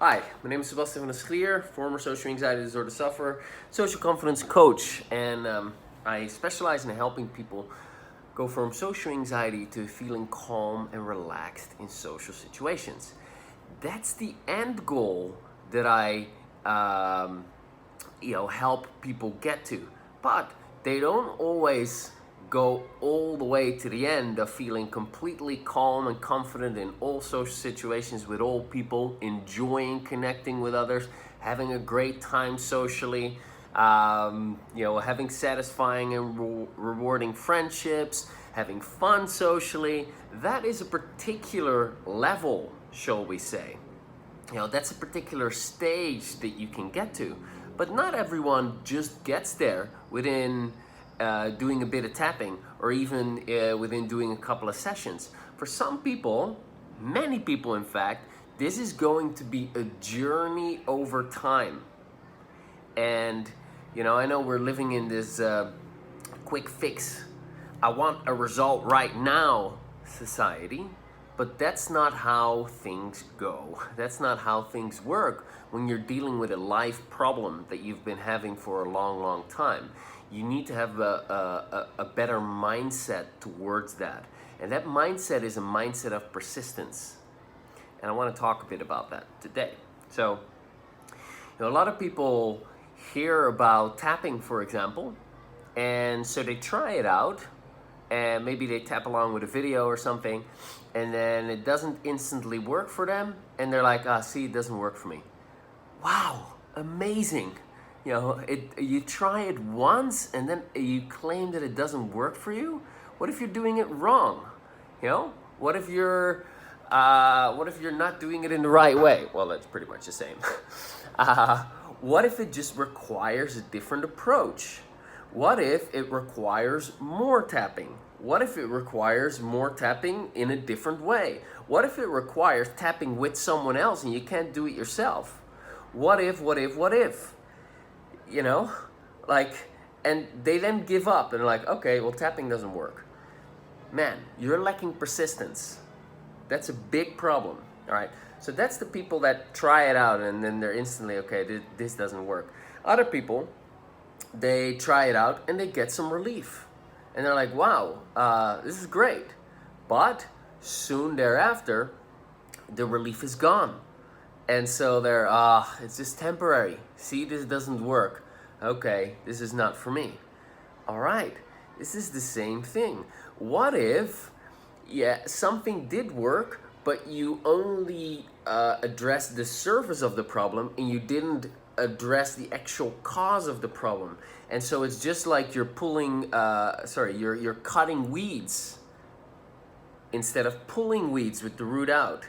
Hi, my name is Sebastian Clear, former social anxiety disorder sufferer, social confidence coach, and I specialize in helping people go from social anxiety to feeling calm and relaxed in social situations. That's the end goal that I help people get to, but they don't always go all the way to the end of feeling completely calm and confident in all social situations with all people, enjoying connecting with others, having a great time socially, having satisfying and rewarding friendships, having fun socially. That is a particular level, shall we say. That's a particular stage that you can get to, but not everyone just gets there within doing a bit of tapping, or even within doing a couple of sessions. For some people, many people in fact, this is going to be a journey over time. And I know we're living in this quick fix, I want a result right now society, but that's not how things go. That's not how things work when you're dealing with a life problem that you've been having for a long, long time. You need to have a better mindset towards that. And that mindset is a mindset of persistence. And I want to talk a bit about that today. So, a lot of people hear about tapping, for example, and so they try it out, and maybe they tap along with a video or something, and then it doesn't instantly work for them, and they're like, see, it doesn't work for me. Wow, amazing. You try it once and then you claim that it doesn't work for you. What if you're doing it wrong? What if you're not doing it in the right way? Well, that's pretty much the same. What if it just requires a different approach? What if it requires more tapping? What if it requires more tapping in a different way? What if it requires tapping with someone else and you can't do it yourself? What if? And they then give up and they're like, okay, well, tapping doesn't work. Man, you're lacking persistence. That's a big problem, all right? So that's the people that try it out and then they're instantly, okay, this doesn't work. Other people, they try it out and they get some relief. And they're like, wow, this is great. But soon thereafter, the relief is gone. And so they're, it's just temporary. See, this doesn't work. Okay, this is not for me. All right, this is the same thing. What if, something did work, but you only addressed the surface of the problem and you didn't address the actual cause of the problem. And so it's just like you're you're cutting weeds instead of pulling weeds with the root out.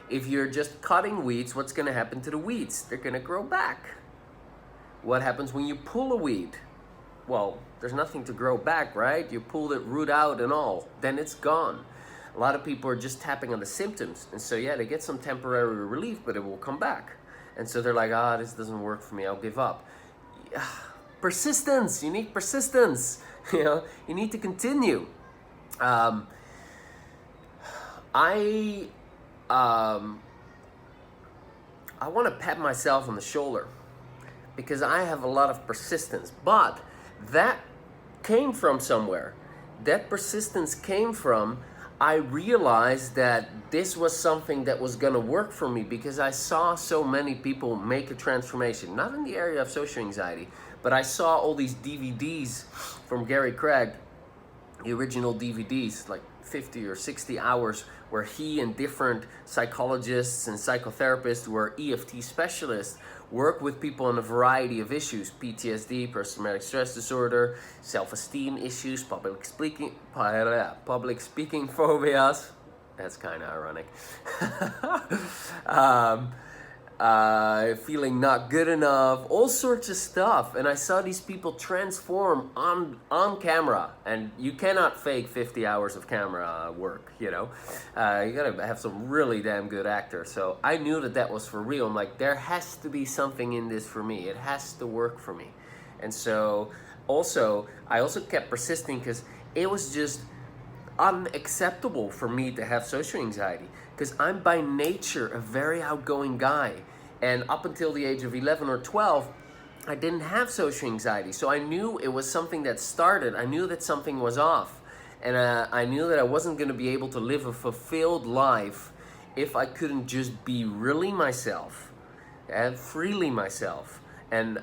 If you're just cutting weeds, what's going to happen to the weeds? They're going to grow back. What happens when you pull a weed? Well, there's nothing to grow back, right? You pulled it root out and all, then it's gone. A lot of people are just tapping on the symptoms, and so they get some temporary relief, but it will come back. And so they're like, this doesn't work for me, I'll give up. Persistence, you need persistence. You need to continue. I want to pat myself on the shoulder because I have a lot of persistence, but that came from somewhere. That persistence came from, I realized that this was something that was going to work for me because I saw so many people make a transformation, not in the area of social anxiety, but I saw all these DVDs from Gary Craig, the original DVDs, like 50 or 60 hours, where he and different psychologists and psychotherapists who are EFT specialists work with people on a variety of issues: PTSD, post-traumatic stress disorder, self-esteem issues, public speaking phobias. That's kind of ironic. Feeling not good enough, all sorts of stuff. And I saw these people transform on camera, and you cannot fake 50 hours of camera work, you gotta have some really damn good actors. So I knew that was for real. I'm like, there has to be something in this for me. It has to work for me. And so I also kept persisting because it was just unacceptable for me to have social anxiety, because I'm by nature a very outgoing guy. And up until the age of 11 or 12, I didn't have social anxiety. So I knew it was something that started. I knew that something was off. And I knew that I wasn't going to be able to live a fulfilled life if I couldn't just be really myself and freely myself. And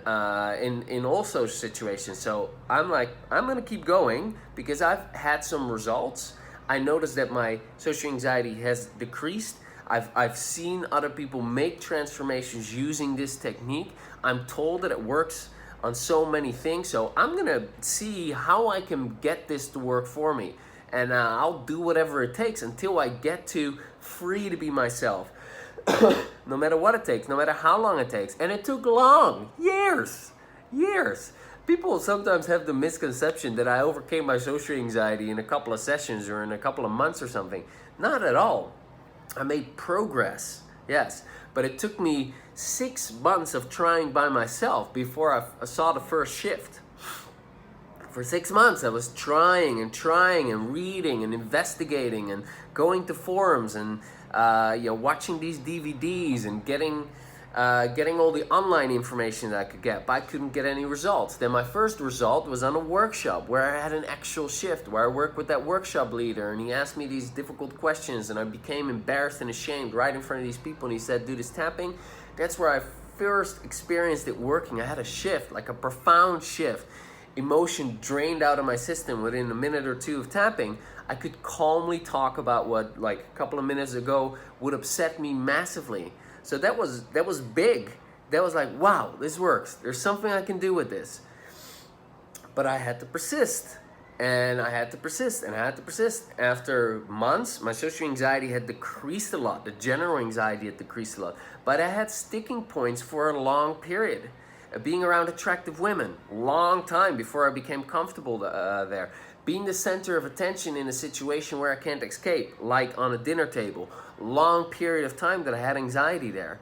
in all social situations. So I'm like, I'm going to keep going because I've had some results. I noticed that my social anxiety has decreased. I've seen other people make transformations using this technique. I'm told that it works on so many things. So I'm gonna see how I can get this to work for me. And I'll do whatever it takes until I get to free to be myself. No matter what it takes, no matter how long it takes. And it took long, years. People sometimes have the misconception that I overcame my social anxiety in a couple of sessions or in a couple of months or something. Not at all. I made progress, yes, but it took me 6 months of trying by myself before I saw the first shift. For 6 months, I was trying and reading and investigating and going to forums and watching these DVDs and getting all the online information that I could get, but I couldn't get any results. Then my first result was on a workshop where I had an actual shift, where I worked with that workshop leader and he asked me these difficult questions and I became embarrassed and ashamed right in front of these people, and he said, do this tapping. That's where I first experienced it working. I had a shift, like a profound shift. Emotion drained out of my system within a minute or two of tapping. I could calmly talk about what, like a couple of minutes ago, would upset me massively. So that was big. That was like, wow, this works. There's something I can do with this. But I had to persist. And I had to persist. And I had to persist. After months, my social anxiety had decreased a lot. The general anxiety had decreased a lot. But I had sticking points for a long period. Being around attractive women, long time before I became comfortable there. Being the center of attention in a situation where I can't escape, like on a dinner table. Long period of time that I had anxiety there.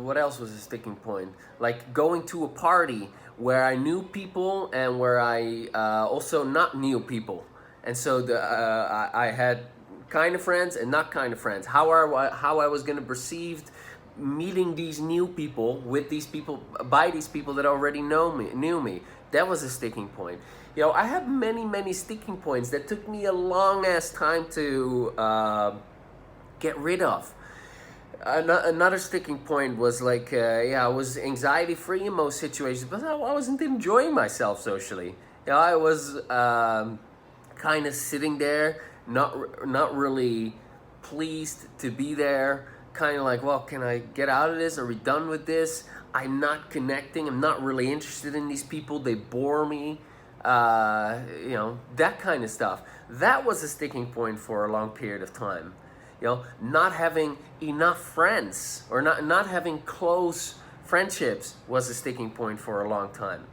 What else was a sticking point? Like going to a party where I knew people and where I also not knew people. And so I had kind of friends and not kind of friends. How I was going to perceive meeting these new people with these people, by these people that already knew me. That was a sticking point. You know, I have many sticking points that took me a long ass time to get rid of. Another sticking point was like, I was anxiety free in most situations, but I wasn't enjoying myself socially. You know, I was kind of sitting there, not really pleased to be there. Kind of like, well, can I get out of this? Are we done with this? I'm not connecting. I'm not really interested in these people. They bore me. That kind of stuff. That was a sticking point for a long period of time. You know, not having enough friends or not having close friendships was a sticking point for a long time.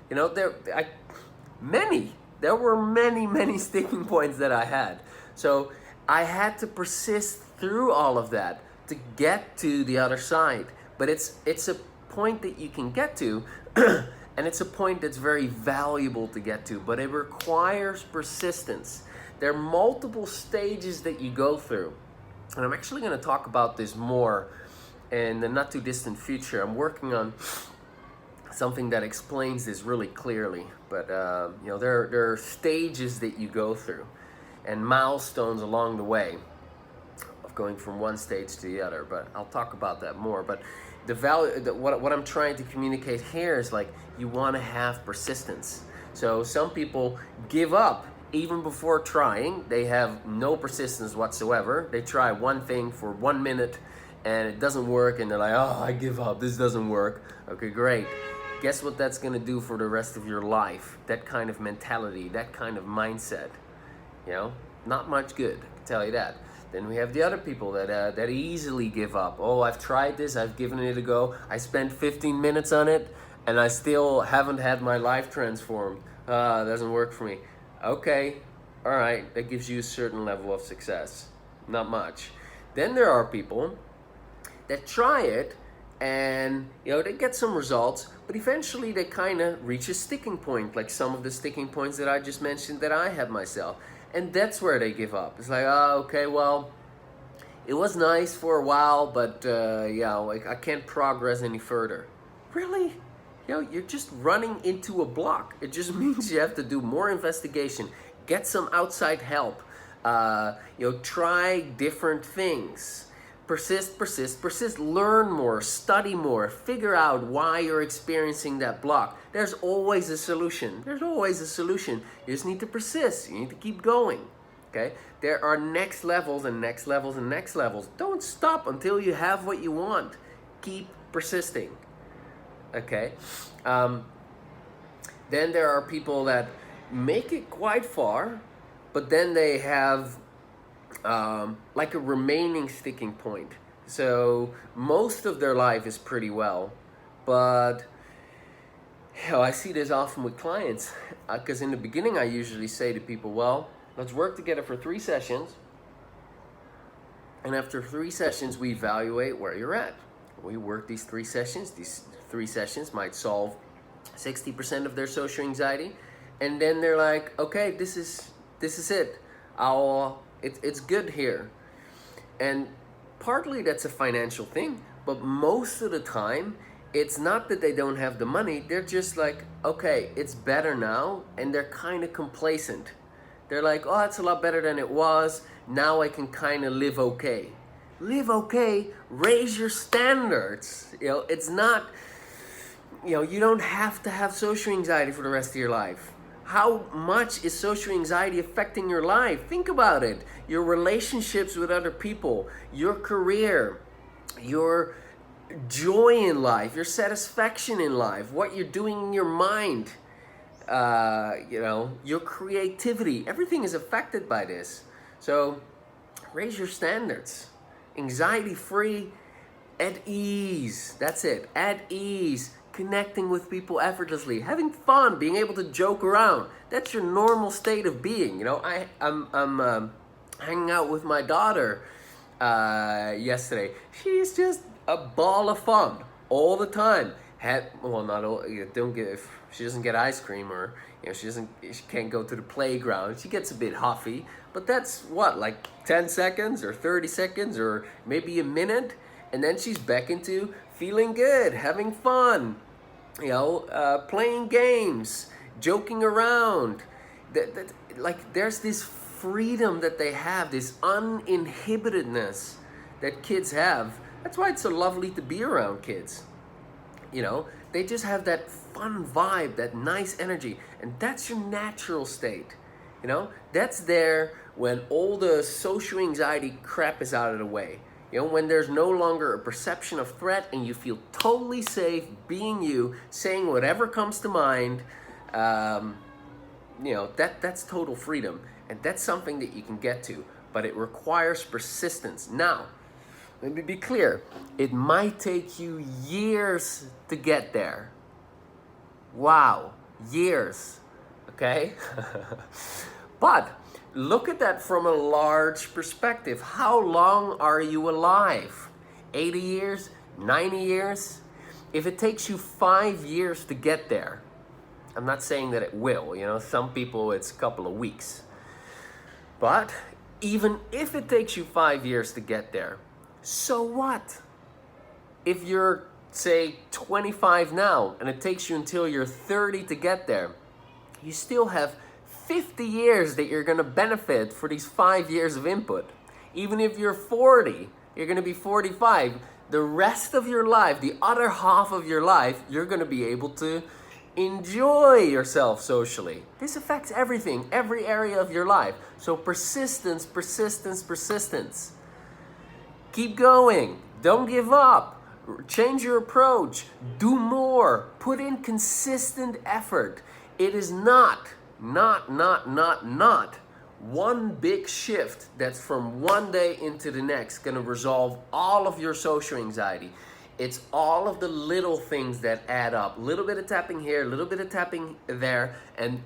You know, there were many sticking points that I had. So I had to persist through all of that to get to the other side. But it's a point that you can get to, and it's a point that's very valuable to get to, but it requires persistence. There are multiple stages that you go through, and I'm actually going to talk about this more in the not too distant future. I'm working on something that explains this really clearly, but there are stages that you go through and milestones along the way of going from one stage to the other, but I'll talk about that more. But the value, what I'm trying to communicate here is like, you want to have persistence. So some people give up even before trying. They have no persistence whatsoever. They try one thing for 1 minute and it doesn't work, and they're like, oh, I give up, this doesn't work. Okay, great. Guess what that's going to do for the rest of your life? That kind of mentality, that kind of mindset, not much good, I can tell you that. Then we have the other people that easily give up. Oh, I've tried this, I've given it a go, I spent 15 minutes on it, and I still haven't had my life transformed. It doesn't work for me. Okay, all right, that gives you a certain level of success. Not much. Then there are people that try it, and they get some results, but eventually they kind of reach a sticking point, like some of the sticking points that I just mentioned that I had myself. And that's where they give up. It's like, oh, okay, well, it was nice for a while, but yeah, like I can't progress any further. Really? You're just running into a block. It just means you have to do more investigation, get some outside help, try different things. Persist, persist, persist. Learn more, study more, figure out why you're experiencing that block. There's always a solution. There's always a solution. You just need to persist. You need to keep going. Okay? There are next levels and next levels and next levels. Don't stop until you have what you want. Keep persisting. Okay? Then there are people that make it quite far, but then they have like a remaining sticking point. So most of their life is pretty well, but I see this often with clients, because in the beginning I usually say to people, well, let's work together for 3 sessions, and after 3 sessions we evaluate where you're at. We work these 3 sessions. These 3 sessions might solve 60% of their social anxiety, and then they're like, okay, this is it. It's good here. And partly that's a financial thing, but most of the time it's not that they don't have the money. They're just like, okay, it's better now, and they're kind of complacent. They're like, oh, it's a lot better than it was. Now I can kind of live okay. Live okay, raise your standards. It's not, you don't have to have social anxiety for the rest of your life. How much is social anxiety affecting your life? Think about it. Your relationships with other people, your career, your joy in life, your satisfaction in life, what you're doing in your mind, your creativity. Everything is affected by this. So raise your standards. Anxiety-free, at ease. That's it. At ease. Connecting with people effortlessly, having fun, being able to joke around. That's your normal state of being. I'm hanging out with my daughter yesterday. She's just a ball of fun all the time. Not all. If she doesn't get ice cream, or she can't go to the playground. She gets a bit huffy, but that's what, like 10 seconds or 30 seconds or maybe a minute, and then she's back into feeling good, having fun, playing games, joking around. There's this freedom that they have, this uninhibitedness that kids have. That's why it's so lovely to be around kids. They just have that fun vibe, that nice energy, and that's your natural state. That's there when all the social anxiety crap is out of the way. When there's no longer a perception of threat and you feel totally safe being you, saying whatever comes to mind, that's total freedom. And that's something that you can get to, but it requires persistence. Now, let me be clear. It might take you years to get there. Wow, years, okay? But look at that from a large perspective. How long are you alive? 80 years? 90 years? If it takes you 5 years to get there, I'm not saying that it will. Some people it's a couple of weeks. But even if it takes you 5 years to get there, so what? If you're, say, 25 now and it takes you until you're 30 to get there, you still have 50 years that you're going to benefit for these 5 years of input. Even if you're 40, you're going to be 45. The rest of your life, the other half of your life, you're going to be able to enjoy yourself socially. This affects everything, every area of your life. So persistence, persistence, persistence. Keep going. Don't give up. Change your approach. Do more. Put in consistent effort. It is not one big shift that's from one day into the next going to resolve all of your social anxiety. It's all of the little things that add up. A little bit of tapping here, a little bit of tapping there, and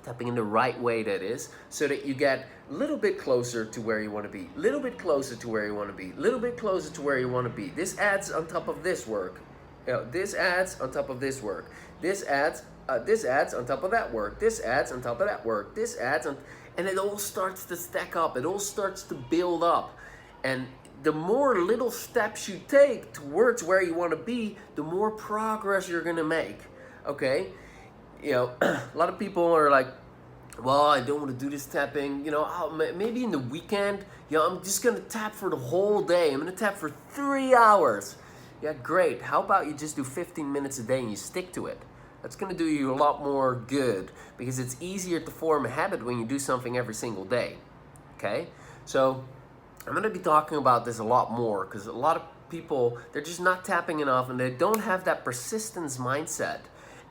tapping in the right way, that is, so that you get a little bit closer to where you want to be, a little bit closer to where you want to be, a little bit closer to where you want to be. This adds on top of this work. This adds on top of this work. This adds on top of that work. This adds on top of that work. This adds on, and it all starts to stack up. It all starts to build up. And the more little steps you take towards where you want to be, the more progress you're going to make. Okay? A lot of people are like, well, I don't want to do this tapping. Maybe in the weekend, I'm just going to tap for the whole day. I'm going to tap for 3 hours. Yeah, great. How about you just do 15 minutes a day and you stick to it? That's going to do you a lot more good, because it's easier to form a habit when you do something every single day. Okay? So I'm going to be talking about this a lot more, because a lot of people, they're just not tapping enough and they don't have that persistence mindset.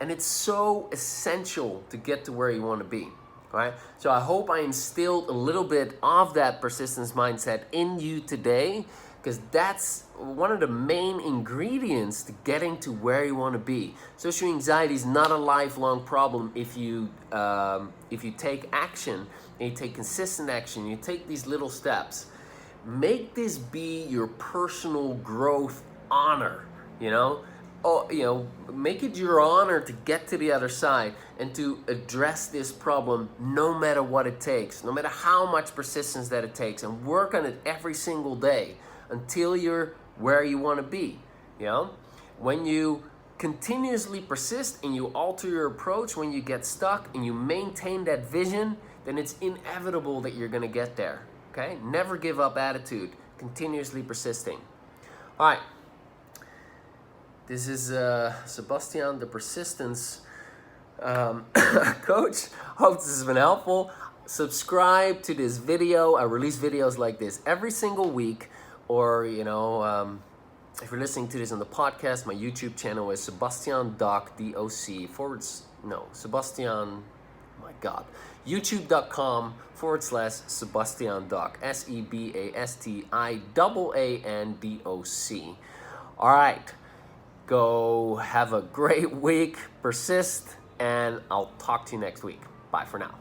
And it's so essential to get to where you want to be. Right? So I hope I instilled a little bit of that persistence mindset in you today, because that's one of the main ingredients to getting to where you want to be. Social anxiety is not a lifelong problem if you take action, and you take consistent action, you take these little steps. Make this be your personal growth honor, make it your honor to get to the other side and to address this problem no matter what it takes, no matter how much persistence that it takes, and work on it every single day until you're where you want to be. When you continuously persist and you alter your approach when you get stuck and you maintain that vision, then it's inevitable that you're going to get there. Okay? Never give up attitude, continuously persisting. All right. This is Sebastian, the persistence coach. Hope this has been helpful. Subscribe to this video. I release videos like this every single week. Or, if you're listening to this on the podcast, my YouTube channel is Sebastian Doc, D-O-C, Sebastian, my God, youtube.com/Sebastian Doc, SEBASTIAANDOC. All right. Go have a great week, persist, and I'll talk to you next week. Bye for now.